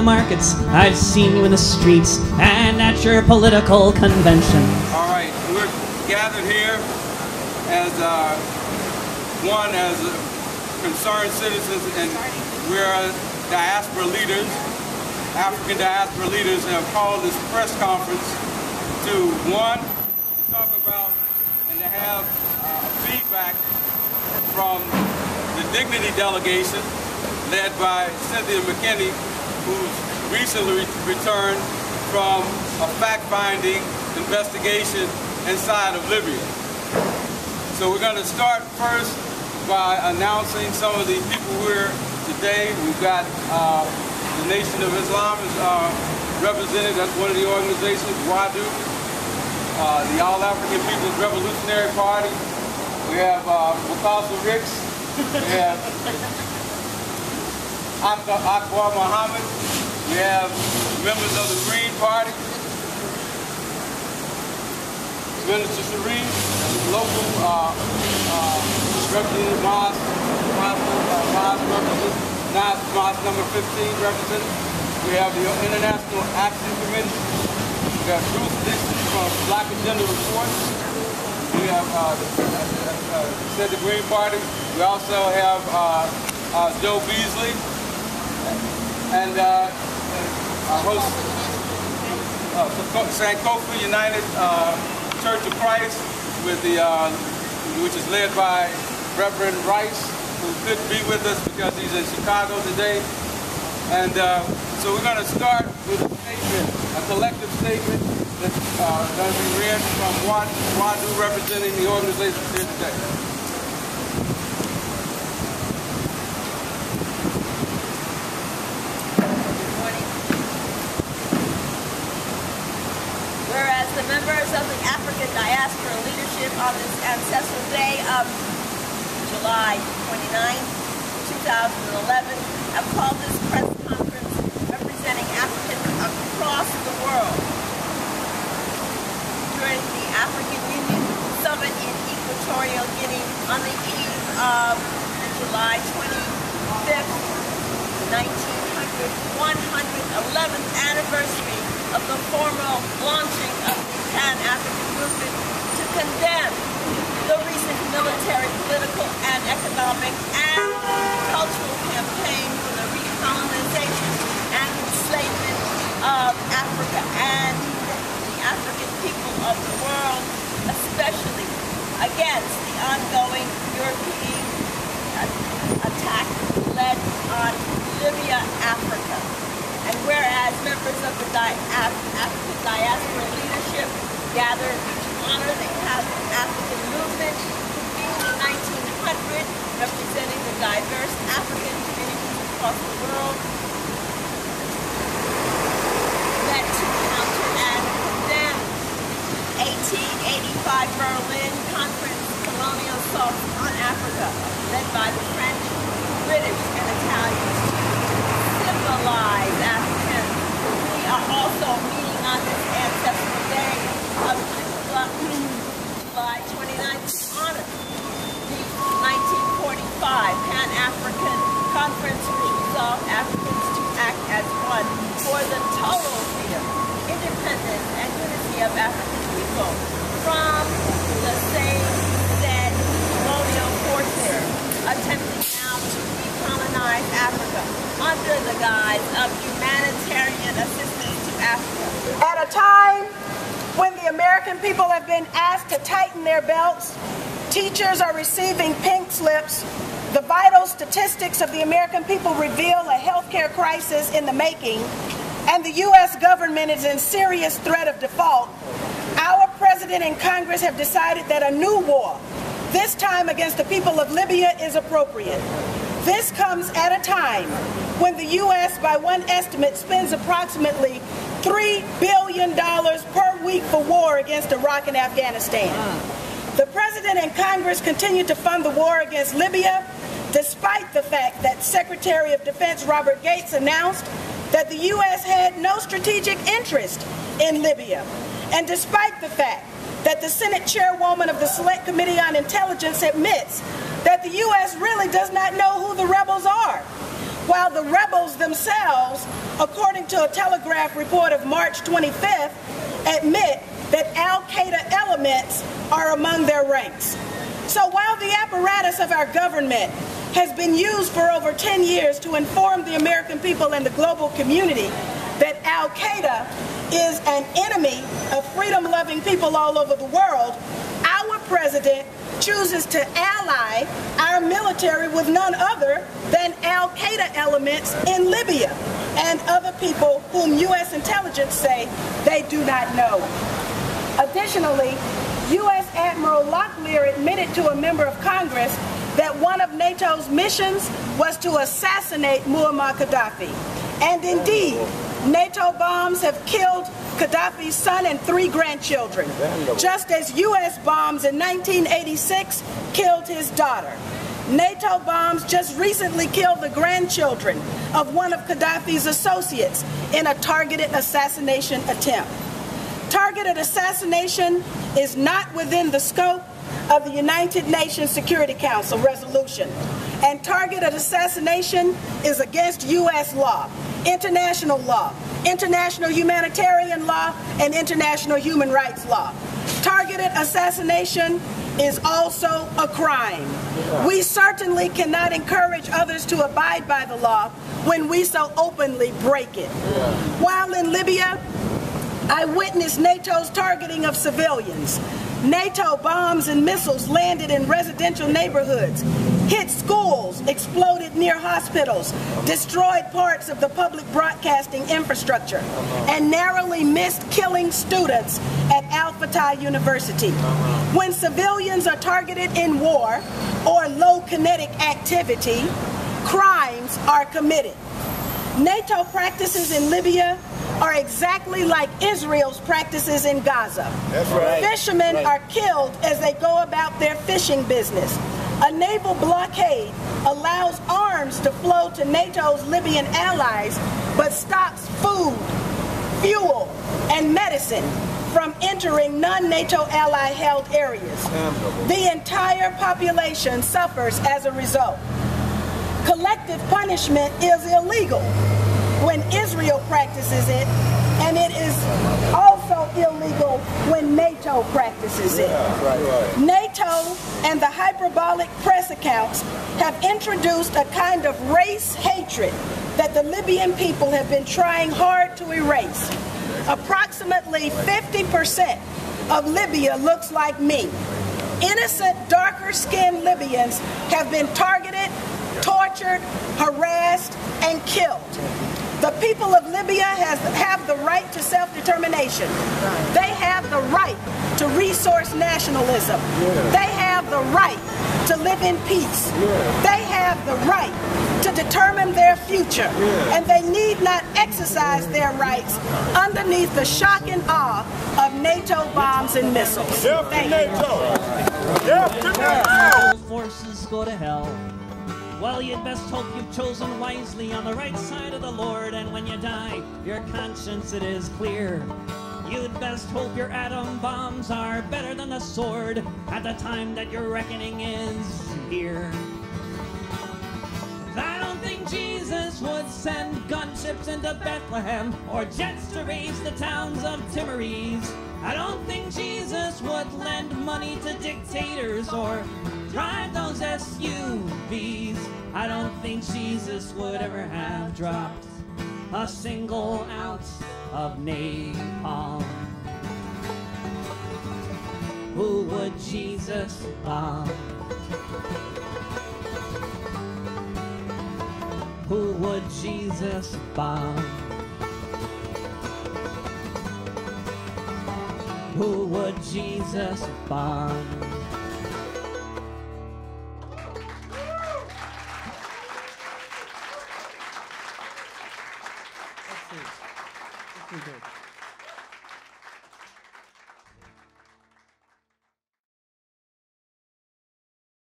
the markets, I've seen you in the streets and at your political conventions. All right, we're gathered here as concerned citizens, and we're diaspora leaders, African diaspora leaders, have called this press conference to, one, talk about and to have feedback from the Dignity Delegation led by Cynthia McKinney, who's recently returned from a fact-finding investigation inside of Libya. So we're going to start first by announcing some of the people here today. We've got the Nation of Islam is represented. That's one of the organizations, WADU. The All-African People's Revolutionary Party. We have Wakasa Ricks. We have Akbar Muhammad. We have members of the Green Party. Minister Sharif, local representative Mosque number 15 represented. We have the International Action Committee. We have Bruce Dixon from Black Agenda Report. We have the Green Party. We also have Joe Beasley and our host, Sankofa United Church of Christ, with which is led by Reverend Rice, who couldn't be with us because he's in Chicago today. And so we're going to start with a statement, a collective statement that's going to be read from WADU representing the organizations here today. Whereas the members of the African Diaspora leadership on this ancestral day of July 29, 2011, have called this press conference representing Africans across the world during the African Union Summit in Equatorial Guinea on the eve of the July 25th, 111th anniversary of the formal launching of the Pan-African movement to condemn the recent military, political, and economic and cultural campaign for the recolonization and enslavement of Africa and the African people of the world, especially against the ongoing European attack led on Libya, Africa. And whereas members of the African diaspora leadership gathered to honor the Pan-African movement in the 1900s, representing the diverse African communities across the world, met to counter and condemn the 1885 Berlin Conference colonial assault on Africa, led by the French, British, and Italians to civilize Africans. We are also meeting on this ancestral day of July 29th to honor the 1945 Pan-African Conference, which resolved Africans to act as one for the total freedom, independence, and unity of African people from the same said colonial forces attempting now to recolonize Africa under the guise of humanitarian assistance to Africa. At a time when the American people have been asked to tighten their belts, teachers are receiving pink slips, the vital statistics of the American people reveal a healthcare crisis in the making, and the U.S. government is in serious threat of default, our President and Congress have decided that a new war, this time against the people of Libya, is appropriate. This comes at a time when the U.S., by one estimate, spends approximately $3 billion per week for war against Iraq and Afghanistan. The President and Congress continue to fund the war against Libya, despite the fact that Secretary of Defense Robert Gates announced that the U.S. had no strategic interest in Libya, and despite the fact that the Senate Chairwoman of the Select Committee on Intelligence admits that the U.S. really does not know who the rebels are, while the rebels themselves, according to a Telegraph report of March 25th, admit that al-Qaeda elements are among their ranks. So while the apparatus of our government has been used for over 10 years to inform the American people and the global community that al-Qaeda is an enemy of freedom-loving people all over the world, our president chooses to ally our military with none other than al-Qaeda elements in Libya and other people whom U.S. intelligence say they do not know. Additionally, U.S. Admiral Locklear admitted to a member of Congress that one of NATO's missions was to assassinate Muammar Gaddafi. And indeed, NATO bombs have killed Gaddafi's son and 3 grandchildren, just as U.S. bombs in 1986 killed his daughter. NATO bombs just recently killed the grandchildren of one of Gaddafi's associates in a targeted assassination attempt. Targeted assassination is not within the scope of the United Nations Security Council resolution, and targeted assassination is against U.S. law, international humanitarian law, and international human rights law. Targeted assassination is also a crime. We certainly cannot encourage others to abide by the law when we so openly break it. While in Libya, I witnessed NATO's targeting of civilians. NATO bombs and missiles landed in residential neighborhoods, hit schools, exploded near hospitals, destroyed parts of the public broadcasting infrastructure, and narrowly missed killing students at Al Fatah University. When civilians are targeted in war or low kinetic activity, crimes are committed. NATO practices in Libya are exactly like Israel's practices in Gaza. That's right. Fishermen are killed as they go about their fishing business. A naval blockade allows arms to flow to NATO's Libyan allies, but stops food, fuel, and medicine from entering non-NATO ally-held areas. The entire population suffers as a result. Collective punishment is illegal when Israel practices it, and it is also illegal when NATO practices it. NATO and the hyperbolic press accounts have introduced a kind of race hatred that the Libyan people have been trying hard to erase. Approximately 50% of Libya looks like me. Innocent, darker-skinned Libyans have been targeted, tortured, harassed, and killed. The people of Libya have the right to self-determination. They have the right to resource nationalism. They have the right to live in peace. They have the right to determine their future. And they need not exercise their rights underneath the shock and awe of NATO bombs and missiles. Thank you. Forces go to hell. Well, you'd best hope you've chosen wisely on the right side of the Lord, and when you die, your conscience it is clear. You'd best hope your atom bombs are better than the sword at the time that your reckoning is here. I don't think Jesus would send gunships into Bethlehem or jets to raise the towns of Timorese. I don't think Jesus would lend money to dictators or drive those SUVs. I don't think Jesus would ever have dropped a single ounce of napalm. Who would Jesus bomb? Who would Jesus bomb? Who would Jesus bomb? Let's see.